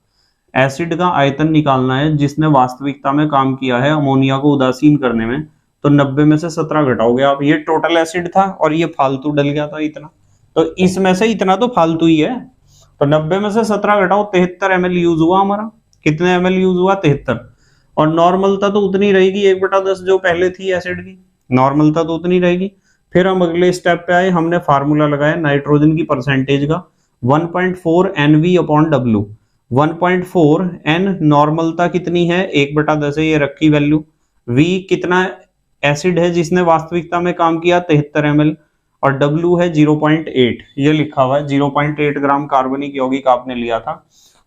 एसिड का आयतन निकालना है जिसने वास्तविकता में काम किया है अमोनिया को उदासीन करने में, तो 90 में से 17 घटाओगे आप, ये टोटल एसिड था और ये फालतू डल गया था इतना, तो इसमें से इतना तो फालतू ही है। तो 90 में से 17 घटाओ, 73 ml यूज हुआ हमारा। कितने ml यूज हुआ? 73। और नॉर्मलता तो उतनी रहेगी 1/10 जो पहले थी एसिड की, नॉर्मलता तो उतनी रहेगी। फिर हम अगले स्टेप पे आए, हमने फार्मूला लगाया नाइट्रोजन की परसेंटेज का 1.4 NV/W। 1.4 N नॉर्मलता कितनी है? 1/10 है, ये रखी वैल्यू। V कितना एसिड है जिसने वास्तविकता में काम किया? 73 ml, और W है 0.8, ये लिखा हुआ है 0.8 ग्राम कार्बनिक यौगिक आपने लिया था।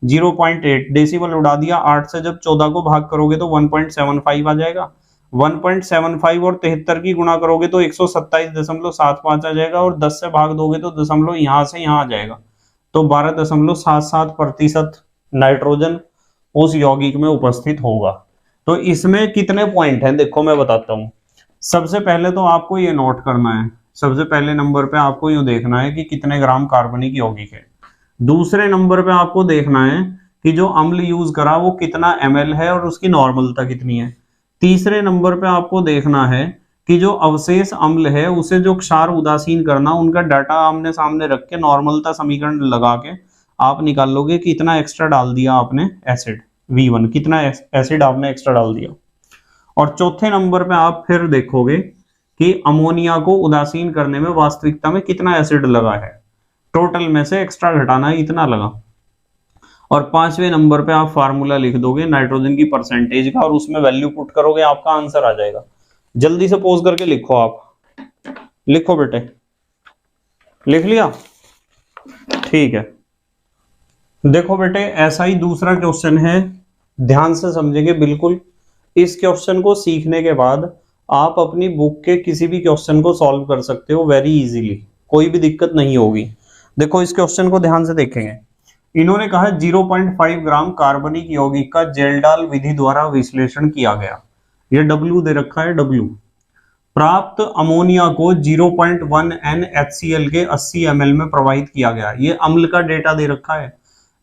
0.8 डेसिमल उड़ा दिया, 8 से जब 14 को भाग करोगे तो 1.75 आ जाएगा। 1.75 और 73 की गुणा करोगे तो 127.75 आ जाएगा, और 10 से भाग दोगे तो दशमलव यहां से यहां आ जाएगा, तो 12.77% नाइट्रोजन उस यौगिक में उपस्थित होगा। तो इसमें कितने पॉइंट हैं देखो मैं बताता हूं। सबसे पहले तो आपको ये नोट करना है, सबसे पहले नंबर पे आपको यूं देखना है कि कितने ग्राम कार्बनिक यौगिक है। दूसरे नंबर पे आपको देखना है कि जो अम्ल यूज करा वो कितना ml है और उसकी नॉर्मलता कितनी है। तीसरे नंबर पे आपको देखना है कि जो अवशेष अम्ल है उसे जो क्षार उदासीन करना, उनका डाटा आमने सामने रख के नॉर्मलता समीकरण लगा के आप निकाल लोगे कि इतना एक्स्ट्रा डाल दिया आपने एसिड V1, कितना एसिड आपने एक्स्ट्रा डाल दिया। और चौथे नंबर पे आप फिर देखोगे कि अमोनिया को उदासीन करने में वास्तविकता में कितना एसिड लगा है, टोटल में से एक्स्ट्रा घटाना है इतना लगा। और पांचवें नंबर पे आप फार्मूला लिख दोगे नाइट्रोजन की परसेंटेज का, और उसमें वैल्यू पुट करोगे, आपका आंसर आ जाएगा। जल्दी से पोज करके लिखो, आप लिखो बेटे, लिख लिया? ठीक है, देखो बेटे ऐसा ही दूसरा क्वेश्चन है, ध्यान से समझेंगे बिल्कुल। इस क्वेश्चन को सीखने के बाद आप अपनी बुक के किसी भी क्वेश्चन को सॉल्व कर सकते हो वेरी इजीली, कोई भी दिक्कत नहीं होगी। देखो इस क्वेश्चन को ध्यान से देखेंगे। इन्होंने कहा 0.5 ग्राम कार्बनिक यौगिक का जेल्डाल विधि द्वारा विश्लेषण किया गया, ये W दे रखा है W। प्राप्त अमोनिया को 0.1 NaHCl के 80 ml में प्रवाहित किया गया, ये अम्ल का डेटा दे रखा है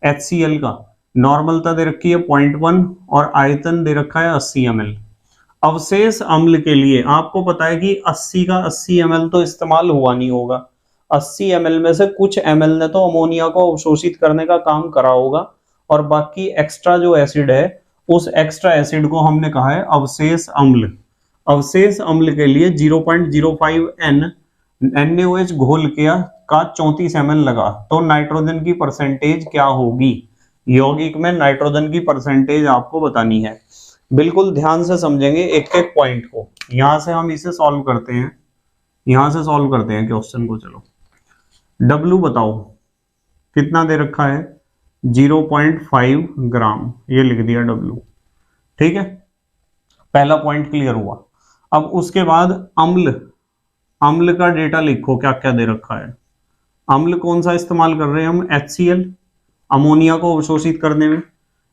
HCl का, नॉर्मलता दे रखी है 0.1 और आयतन दे रखा है 80 ml। अवशेष अम्ल के लिए आपको पता है कि 80 का 80 ml तो इस्तेमाल हुआ नहीं होगा, 80 ml में से कुछ ml ने तो अमोनिया को अवशोषित करने का काम करा होगा, और बाकी एक्स्ट्रा जो एसिड है उस एक्स्ट्रा एसिड को हमने कहा है अवशेष अम्ल। अवशेष अम्ल के लिए 0.05 NaOH घोल का 34 ml लगा, तो नाइट्रोजन की परसेंटेज क्या होगी? यौगिक में नाइट्रोजन की परसेंटेज आपको बतानी है। बिल्कुल ध्यान से समझेंगे एक एक पॉइंट को। यहां से हम इसे सॉल्व करते हैं, यहां से सॉल्व करते हैं क्वेश्चन को। चलो W बताओ कितना दे रखा है? 0.5 ग्राम, ये लिख दिया W। ठीक है, पहला पॉइंट क्लियर हुआ। अब उसके बाद अम्ल, अम्ल का डेटा लिखो क्या क्या दे रखा है। अम्ल कौन सा इस्तेमाल कर रहे हैं हम? HCl, अमोनिया को अवशोषित करने में।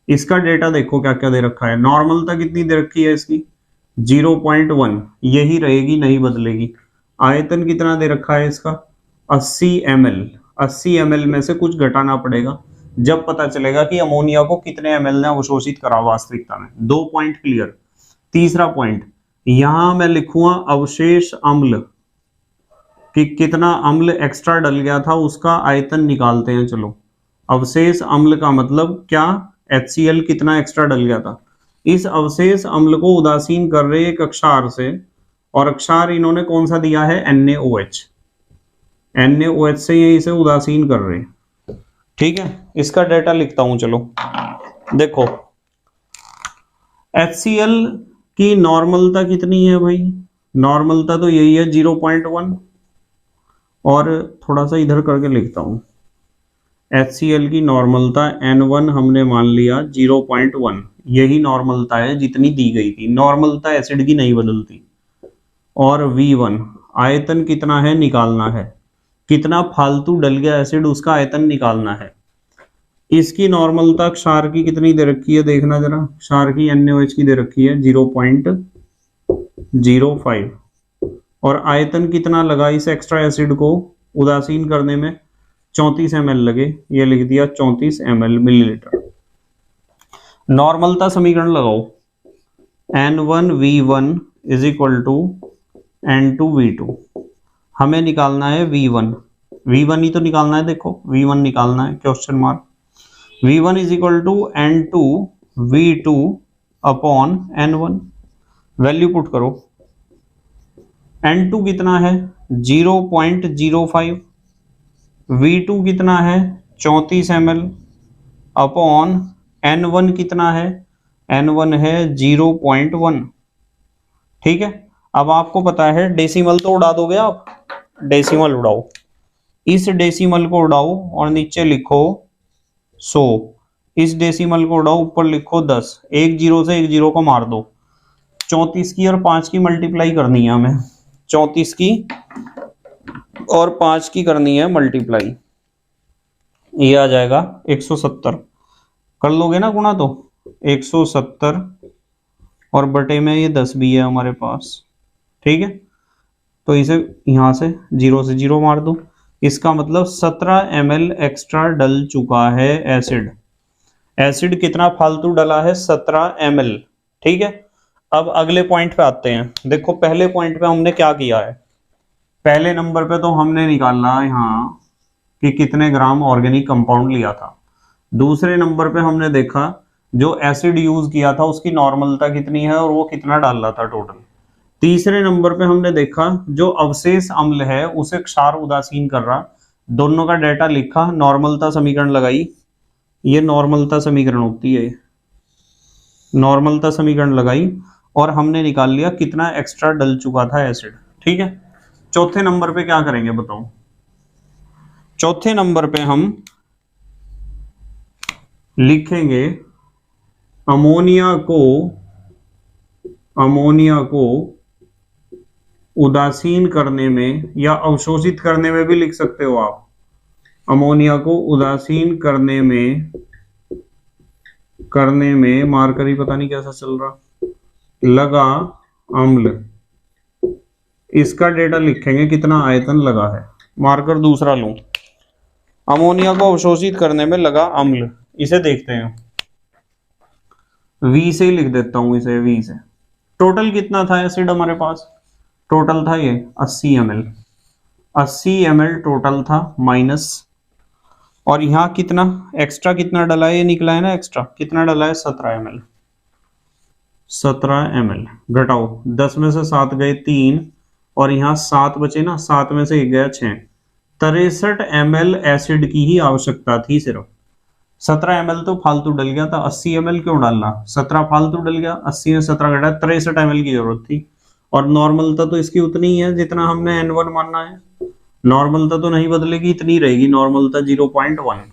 इसका डेटा देखो क्या क्या दे रखा है। नॉर्मलता कितनी दे रखी है इसकी? 0.1, यही रहेगी नहीं बदलेगी। आयतन कितना दे रखा है इसका? 80 ml। 80 ml में से कुछ घटाना पड़ेगा, जब पता चलेगा कि अमोनिया को कितने ml ने अवशोषित करा वास्तविकता में। 2 पॉइंट क्लियर। तीसरा पॉइंट, यहां मैं लिखूंगा अवशेष अम्ल कि कितना अम्ल एक्स्ट्रा डल गया था, उसका आयतन निकालते हैं। चलो अवशेष अम्ल का मतलब क्या? HCl कितना एक्स्ट्रा डल गया था। इस अवशेष अम्ल को उदासीन कर रहे एक अक्षार से, और अक्षार इन्होंने कौन सा दिया है? NaOH। NaOH से ये इसे उदासीन कर रहे हैं। ठीक है, इसका डेटा लिखता हूं। चलो देखो HCl की नॉर्मलता कितनी है भाई? नॉर्मलता तो यही है 0.1, और थोड़ा सा इधर करके लिखता हूं। HCl की नॉर्मलता N1 हमने मान लिया 0.1, यही नॉर्मलता है जितनी दी गई थी, नॉर्मलता एसिड की नहीं बदलती। और V1 आयतन कितना है निकालना है, कितना फालतू डल गया एसिड उसका आयतन निकालना है। इसकी नॉर्मलता क्षार की कितनी दे रखी है देखना जरा, क्षार की NaOH की दे रखी है 0.05 और आयतन कितना लगा इस एक्स्ट्रा एसिड को उदासीन करने में, 34 ml लगे, ये लिख दिया 34 ml मिलीलीटर। नॉर्मलता समीकरण लगाओ, N1V1 is equal to N2V2। हमें निकालना है V1 ही तो निकालना है, देखो V1 निकालना है question mark. V1 is equal to N2V2 upon N1, value put करो। N2 कितना है 0.05, V2 कितना है 34 ml अपॉन N1 कितना है, N1 है 0.1। ठीक है, अब आपको पता है डेसिमल तो उड़ा दोगे आप, डेसिमल उड़ाओ, इस डेसिमल को उड़ाओ और नीचे लिखो 100, इस डेसिमल को उड़ाओ ऊपर लिखो 10, एक जीरो से एक जीरो को मार दो। 34 की और 5 की मल्टीप्लाई करनी है हमें, 34 की और 5 की करनी है मल्टीप्लाई, ये आ जाएगा 170। कर लोगे ना गुणा तो 170 और बटे में ये 10 भी है हमारे पास। ठीक है, तो इसे यहां से जीरो से जीरो मार दो, इसका मतलब 17 ml एक्स्ट्रा डल चुका है एसिड। एसिड कितना फालतू डला है 17 ml। ठीक है, अब अगले पॉइंट पे आते हैं। देखो पहले पॉइंट पे हमने क्या किया है, पहले नंबर पे तो हमने निकाला यहाँ कि कितने ग्राम ऑर्गेनिक कंपाउंड लिया था। दूसरे नंबर पे हमने देखा जो एसिड यूज किया था उसकी नॉर्मलता कितनी है और वो कितना डाल रहा था टोटल। तीसरे नंबर पे हमने देखा जो अवशेष अम्ल है उसे क्षार उदासीन कर रहा, दोनों का डेटा लिखा, नॉर्मलता समीकरण लगाई, ये नॉर्मलता समीकरण होती है, नॉर्मलता समीकरण लगाई और हमने निकाल लिया कितना एक्स्ट्रा डल चुका था एसिड। ठीक है, चौथे नंबर पे क्या करेंगे बताओ। चौथे नंबर पे हम लिखेंगे अमोनिया को उदासीन करने में या अवशोषित करने में भी लिख सकते हो आप। अमोनिया को उदासीन करने में मार्कर ही पता नहीं कैसा चल रहा, लगा अम्ल, इसका डेटा लिखेंगे कितना आयतन लगा है। मार्कर दूसरा लूं, अमोनिया को अवशोषित करने में लगा अम्ल, इसे देखते हैं, V से ही लिख देता हूं इसे, V से। टोटल कितना था एसिड हमारे पास, टोटल था ये 80 ml, 80 ml टोटल था माइनस, और यहाँ कितना एक्स्ट्रा कितना डला है, ये निकला है ना एक्स्ट्रा कितना डला है 17 ml, 17 ml घटाओ 10 में से 7 गए 3 और यहाँ 7 बचे ना, 7 में से 1 गया 6, 63 ml एसिड की ही आवश्यकता थी सिर्फ। 17 ml तो फालतू डल गया था, 80 ml क्यों डालना, 17 फालतू डल गया, 80 में 17 घटा 63 ml की जरूरत थी। और नॉर्मलता तो इसकी उतनी ही है जितना हमने N1 मानना है, नॉर्मलता तो नहीं बदलेगी, इतनी रहेगी नॉर्मलता 0.1।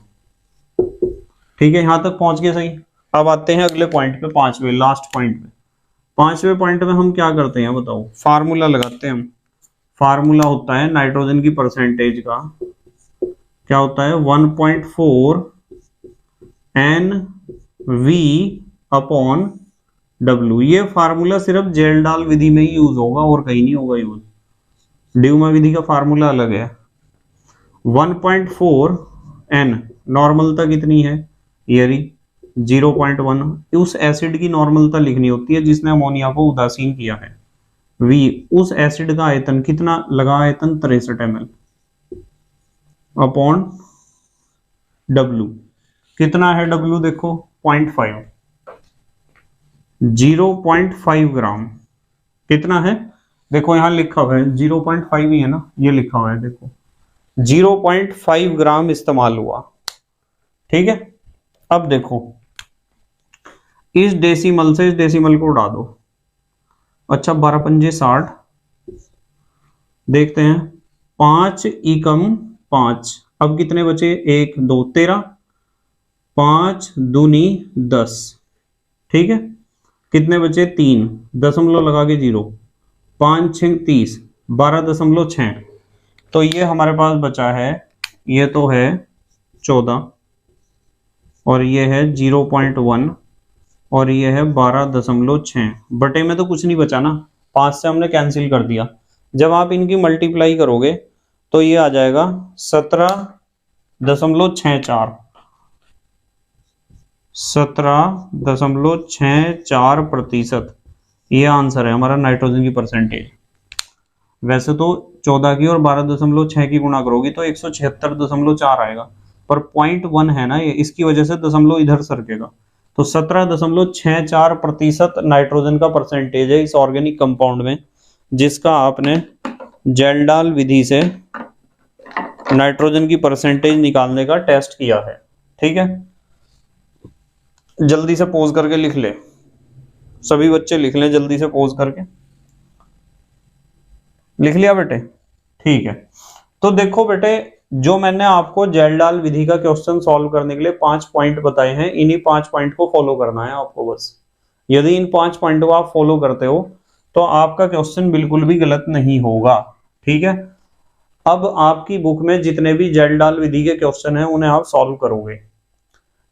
ठीक है, यहां तक पहुंच गए सही। अब आते हैं अगले पॉइंट पे, पांचवें लास्ट पॉइंट पे। पांचवें पॉइंट में हम क्या करते हैं बताओ, फार्मूला लगाते हैं हम। फार्मूला होता है नाइट्रोजन की परसेंटेज का, क्या होता है 1.4 NV अपॉन W। ये फार्मूला सिर्फ जेल्डाल विधि में ही यूज होगा और कहीं नहीं होगा यूज, ड्यूमा विधि का फार्मूला अलग है। 1.4 N नॉर्मलता कितनी है, ये 0.1, उस एसिड की नॉर्मलता लिखनी होती है जिसने अमोनिया को उदासीन किया है। V उस एसिड का आयतन कितना लगा, आयतन 63 ml अपॉन W कितना है, W देखो 0.5, 0.5 ग्राम कितना है, देखो यहां लिखा हुआ है 0.5 ही है ना, ये लिखा हुआ है देखो 0.5 ग्राम इस्तेमाल हुआ। ठीक है, अब देखो इस डेसिमल से इस डेसिमल को उड़ा दो, अच्छा 12 पंजे 60, देखते हैं 5 एकम 5, अब कितने बचे 1 2 13, 5 दूनी 10, ठीक है, कितने बचे 3, दशमलव लगा के 0, 5 6 30, 12.6। तो ये हमारे पास बचा है, ये तो है 14 और ये है 0.1 और ये है 12.6। बटे में तो कुछ नहीं बचा ना, 5 से हमने कैंसिल कर दिया। जब आप इनकी मल्टीप्लाई करोगे तो ये आ जाएगा 17.64, 17.64%। ये आंसर है हमारा नाइट्रोजन की परसेंटेज। वैसे तो 14 की और 12.6 की गुणा करोगी तो 176.4 आएगा, पर 0.1 है ना ये, इसकी वजह से दशमलव इधर सरकेगा। तो 17.64% नाइट्रोजन का परसेंटेज है इस ऑर्गेनिक कंपाउंड में, जिसका आपने जेल्डाल विधि से नाइट्रोजन की परसेंटेज निकालने का टेस्ट किया है। ठीक है, जल्दी से पोज करके लिख ले, सभी बच्चे लिख लें जल्दी से पोज करके। लिख लिया बेटे? ठीक है, तो देखो बेटे, जो मैंने आपको जेल्डाल विधि का क्वेश्चन सॉल्व करने के लिए 5 पॉइंट बताए हैं, इन्हीं 5 पॉइंट को फॉलो करना है आपको बस। यदि इन 5 पॉइंट को आप फॉलो करते हो तो आपका क्वेश्चन बिल्कुल भी गलत नहीं होगा। ठीक है, अब आपकी बुक में जितने भी जेल्डाल विधि के क्वेश्चन हैं उन्हें आप सॉल्व करोगे।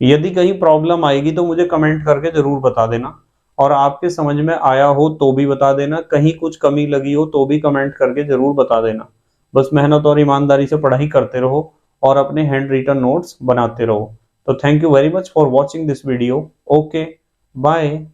यदि कहीं प्रॉब्लम आएगी तो मुझे कमेंट करके जरूर बता देना, और आपके समझ में आया हो तो भी बता देना, कहीं कुछ कमी लगी हो तो भी कमेंट करके जरूर बता देना। बस मेहनत और ईमानदारी से पढ़ाई करते रहो और अपने हैंड रिटन नोट्स बनाते रहो। तो thank you very much for watching this video. Okay, bye.